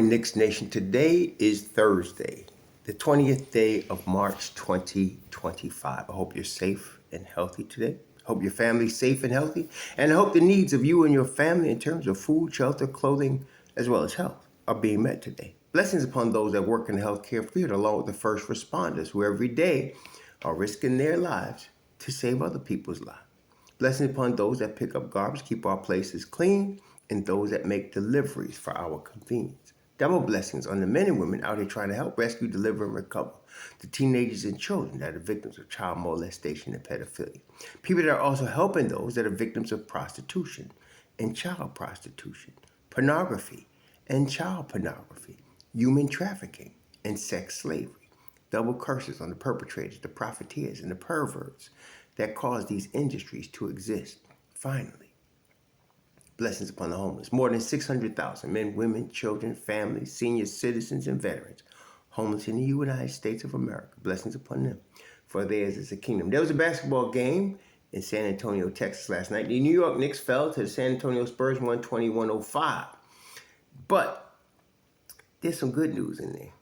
Knicks Nation. Today is Thursday, the 20th day of March 2025. I hope you're safe and healthy today. Hope your family's safe and healthy. And I hope the needs of you and your family in terms of food, shelter, clothing, as well as health are being met today. Blessings upon those that work in the healthcare field, along with the first responders who every day are risking their lives to save other people's lives. Blessings upon those that pick up garbage, keep our places clean, and those that make deliveries for our convenience. Double blessings on the men and women out here trying to help rescue, deliver, and recover the teenagers and children that are victims of child molestation and pedophilia. People that are also helping those that are victims of prostitution and child prostitution, pornography and child pornography, human trafficking and sex slavery. Double curses on the perpetrators, the profiteers, and the perverts that cause these industries to exist. Finally, blessings upon the homeless. More than 600,000 men, women, children, families, seniors, citizens, and veterans homeless in the United States of America. Blessings upon them, for theirs is the kingdom. There was a basketball game in San Antonio, Texas last night. The New York Knicks fell to the San Antonio Spurs 120-105. But there's some good news in there.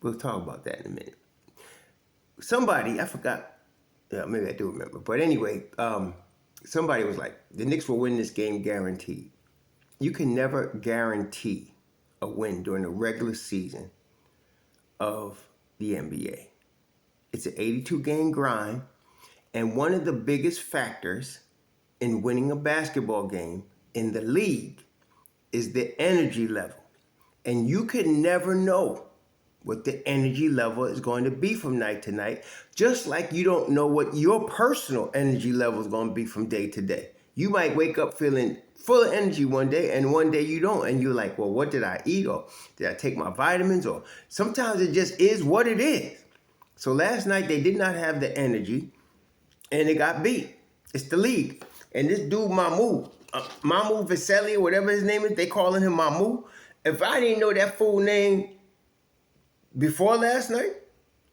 We'll talk about that in a minute. Somebody, I forgot, maybe I do remember. But anyway, somebody was like, the Knicks will win this game guaranteed. You can never guarantee a win during the regular season of the NBA. It's an 82-game grind, and one of the biggest factors in winning a basketball game in the league is the energy level. And you can never know what the energy level is going to be from night to night, just like you don't know what your personal energy level is going to be from day to day. You might wake up feeling full of energy one day, and one day you don't, and you're like, well, what did I eat, or did I take my vitamins, or sometimes it just is what it is. So last night they did not have the energy, and they got beat. It's the league. And this dude, Mamu Vaselli, or whatever his name is, they calling him Mamu. If I didn't know that full name before last night,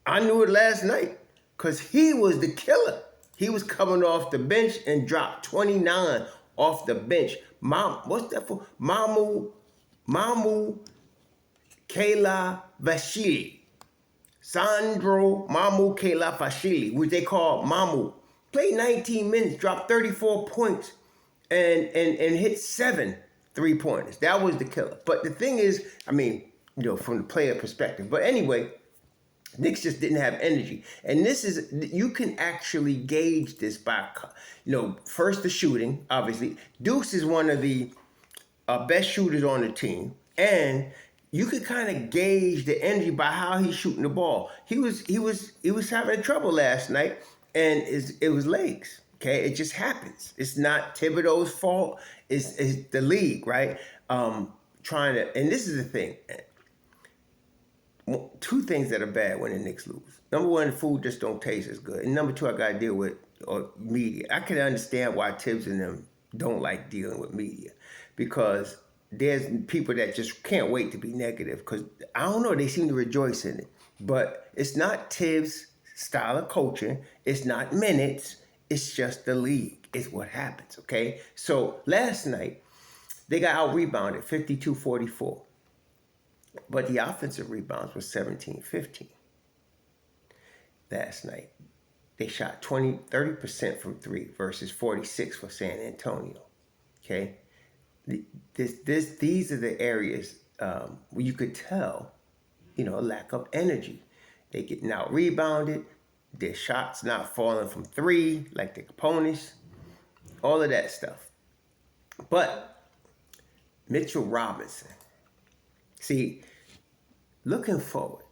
I knew it last night, because he was the killer. He was coming off the bench and dropped 29 off the bench. What's that for? Mamu Kela Vashili. Sandro Mamu Kela Vashili, which they call Mamu. Played 19 minutes, dropped 34 points, and hit 7 3-pointers. That was the killer. But the thing is, from the player perspective. But anyway, Knicks just didn't have energy. And this is, you can actually gauge this by, first the shooting, obviously. Deuce is one of the best shooters on the team. And you could kind of gauge the energy by how he's shooting the ball. He was having trouble last night, and it was legs. Okay, it just happens. It's not Thibodeau's fault. It's the league, right? And this is the thing. Two things that are bad when the Knicks lose. Number one, the food just don't taste as good. And number two, I got to deal with media. I can understand why Tibbs and them don't like dealing with media, because there's people that just can't wait to be negative, because, I don't know, they seem to rejoice in it. But it's not Tibbs' style of coaching. It's not minutes. It's just the league. It's what happens, okay? So last night, they got out-rebounded 52-44. But the offensive rebounds was 17-15 last night. They shot 30% from three versus 46 for San Antonio. Okay, these are the areas where you could tell, a lack of energy. They getting out rebounded. Their shots not falling from three like the opponents. All of that stuff. But Mitchell Robinson. See, looking forward,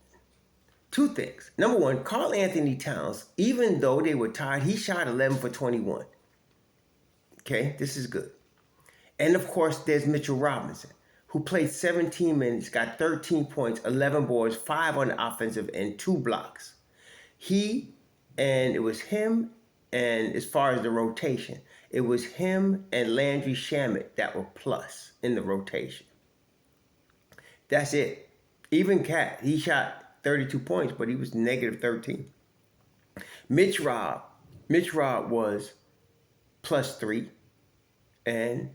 two things. Number one, Karl Anthony Towns, even though they were tied, he shot 11 for 21. Okay, this is good. And of course, there's Mitchell Robinson, who played 17 minutes, got 13 points, 11 boards, 5 on the offensive, and 2 blocks. It was him, and as far as the rotation, it was him and Landry Shamet that were plus in the rotation. That's it. Even Cat, he shot 32 points, but he was negative 13. Mitch Rob was plus 3, and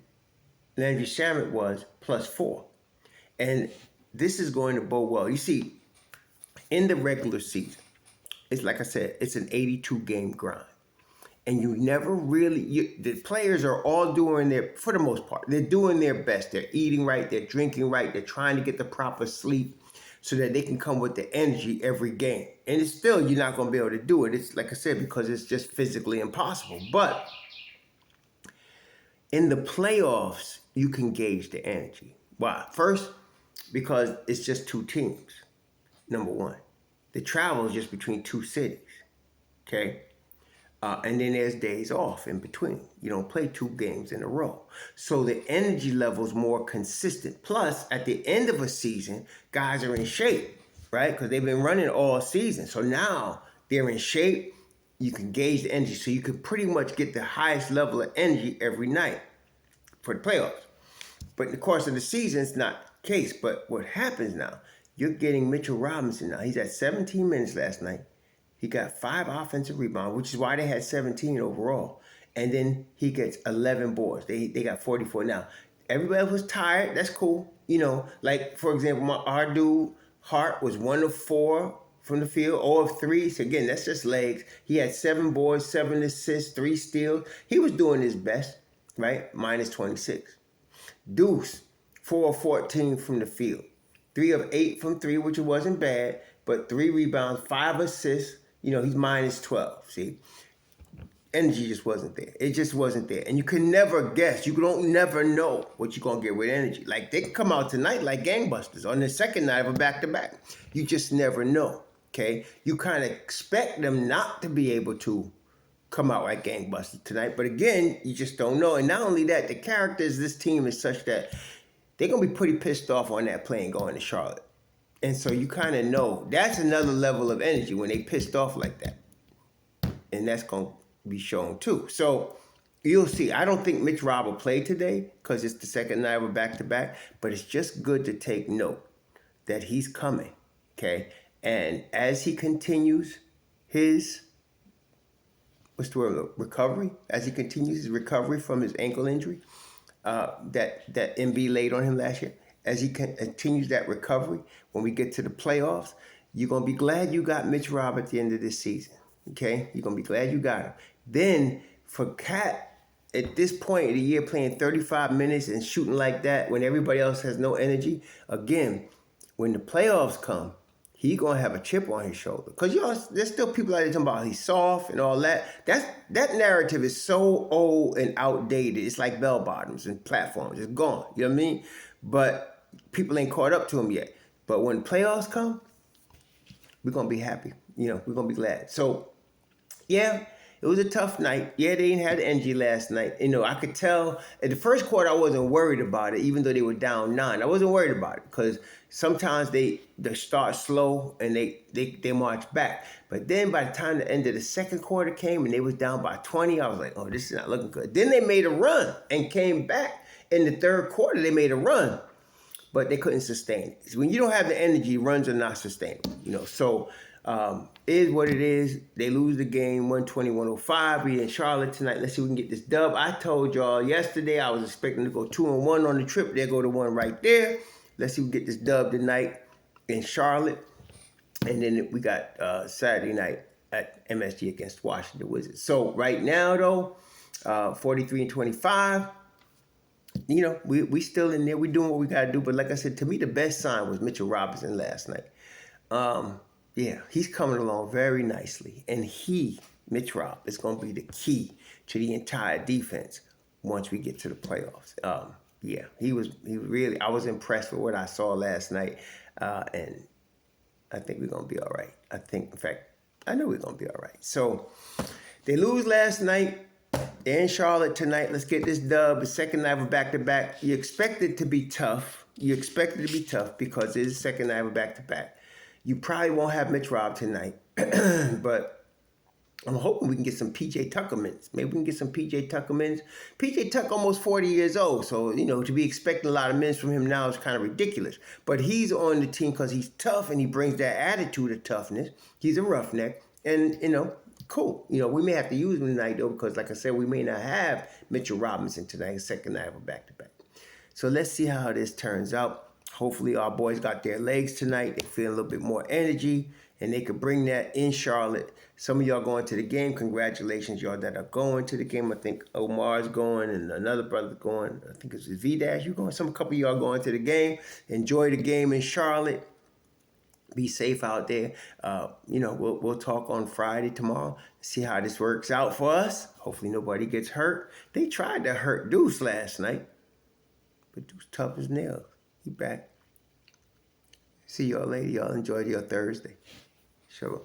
Landry Shamet was plus 4. And this is going to bode well. You see, in the regular season, it's like I said, it's an 82 game grind. And you never really, the players are all doing for the most part, they're doing their best. They're eating right, they're drinking right, they're trying to get the proper sleep so that they can come with the energy every game. And it's still, you're not going to be able to do it. It's like I said, because it's just physically impossible. But in the playoffs, you can gauge the energy. Why? First, because it's just two teams, number one. The travel is just between two cities, okay? And then there's days off in between. You don't play two games in a row. So the energy level is more consistent. Plus, at the end of a season, guys are in shape, right? Because they've been running all season. So now they're in shape. You can gauge the energy. So you can pretty much get the highest level of energy every night for the playoffs. But in the course of the season, it's not the case. But what happens now, you're getting Mitchell Robinson now. He's at 17 minutes last night. He got 5 offensive rebounds, which is why they had 17 overall. And then he gets 11 boards. They got 44 now. Everybody was tired. That's cool. You know, like, for example, our dude, Hart, was 1 of 4 from the field, 0 of 3. So, again, that's just legs. He had 7 boards, 7 assists, 3 steals. He was doing his best, right? Minus 26. Deuce, 4 of 14 from the field. 3 of 8 from 3, which wasn't bad, but 3 rebounds, 5 assists. You know, he's minus 12, see? Energy just wasn't there. It just wasn't there. And you can never guess. You don't never know what you're going to get with energy. Like, they can come out tonight like gangbusters on the second night of a back-to-back. You just never know, okay? You kind of expect them not to be able to come out like gangbusters tonight. But again, you just don't know. And not only that, the characters of this team is such that they're going to be pretty pissed off on that plane going to Charlotte. And so you kind of know that's another level of energy when they pissed off like that. And that's going to be shown too. So you'll see. I don't think Mitch Rob will play today because it's the second night of a back-to-back. But it's just good to take note that he's coming, okay? And as he continues his, recovery, as he continues his recovery from his ankle injury that MB laid on him last year, as he continues that recovery, when we get to the playoffs, you're going to be glad you got Mitch Rob at the end of this season, okay? You're going to be glad you got him. Then, for Cat, at this point of the year, playing 35 minutes and shooting like that when everybody else has no energy, again, when the playoffs come, he's going to have a chip on his shoulder. Because there's still people out there talking about he's soft and all that. That narrative is so old and outdated. It's like bell bottoms and platforms. It's gone. You know what I mean? But people ain't caught up to him yet. But when playoffs come, we're going to be happy. You know, we're going to be glad. So, yeah, it was a tough night. Yeah, they didn't have the energy last night. You know, I could tell in the first quarter I wasn't worried about it, even though they were down 9. I wasn't worried about it because sometimes they start slow and they march back. But then by the time the end of the second quarter came and they was down by 20, I was like, oh, this is not looking good. Then they made a run and came back. In the third quarter, they made a run, but they couldn't sustain it. When you don't have the energy, runs are not sustainable. You know, so it is what it is. They lose the game 120-105. We in Charlotte tonight. Let's see if we can get this dub. I told y'all yesterday I was expecting to go 2-1 on the trip. There go the one right there. Let's see if we get this dub tonight in Charlotte. And then we got Saturday night at MSG against Washington Wizards. So right now, though, 43-25. You know, we still in there. We doing what we got to do. But like I said, to me, the best sign was Mitchell Robinson last night. Yeah, he's coming along very nicely. And Mitch Rob, is going to be the key to the entire defense once we get to the playoffs. Yeah, he really, I was impressed with what I saw last night. And I think we're going to be all right. In fact, I know we're going to be all right. So they lose last night. They're in Charlotte tonight. Let's get this dub. The second night of a back-to-back. You expect it to be tough. Because it is the second night of a back-to-back. You probably won't have Mitch Rob tonight. But I'm hoping we can get some P.J. Tucker minutes. Maybe we can get some P.J. Tucker minutes. P.J. Tucker almost 40 years old. So, you know, to be expecting a lot of minutes from him now is kind of ridiculous. But he's on the team because he's tough and he brings that attitude of toughness. He's a roughneck. And, you know, cool. You know, we may have to use him tonight, though, because, like I said, we may not have Mitchell Robinson tonight, second night of a back-to-back. So let's see how this turns out. Hopefully our boys got their legs tonight. They feel a little bit more energy, and they could bring that in Charlotte. Some of y'all going to the game. Congratulations, y'all that are going to the game. I think Omar's going and another brother's going. I think it's V-Dash. You going? A couple of y'all going to the game. Enjoy the game in Charlotte. Be safe out there. We'll talk on Friday tomorrow. See how this works out for us. Hopefully nobody gets hurt. They tried to hurt Deuce last night, but Deuce tough as nails. He back. See y'all later. Y'all enjoy your Thursday. Sure.